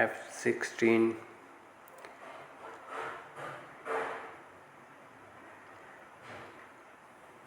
F-16۔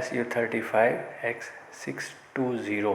SU-35X620،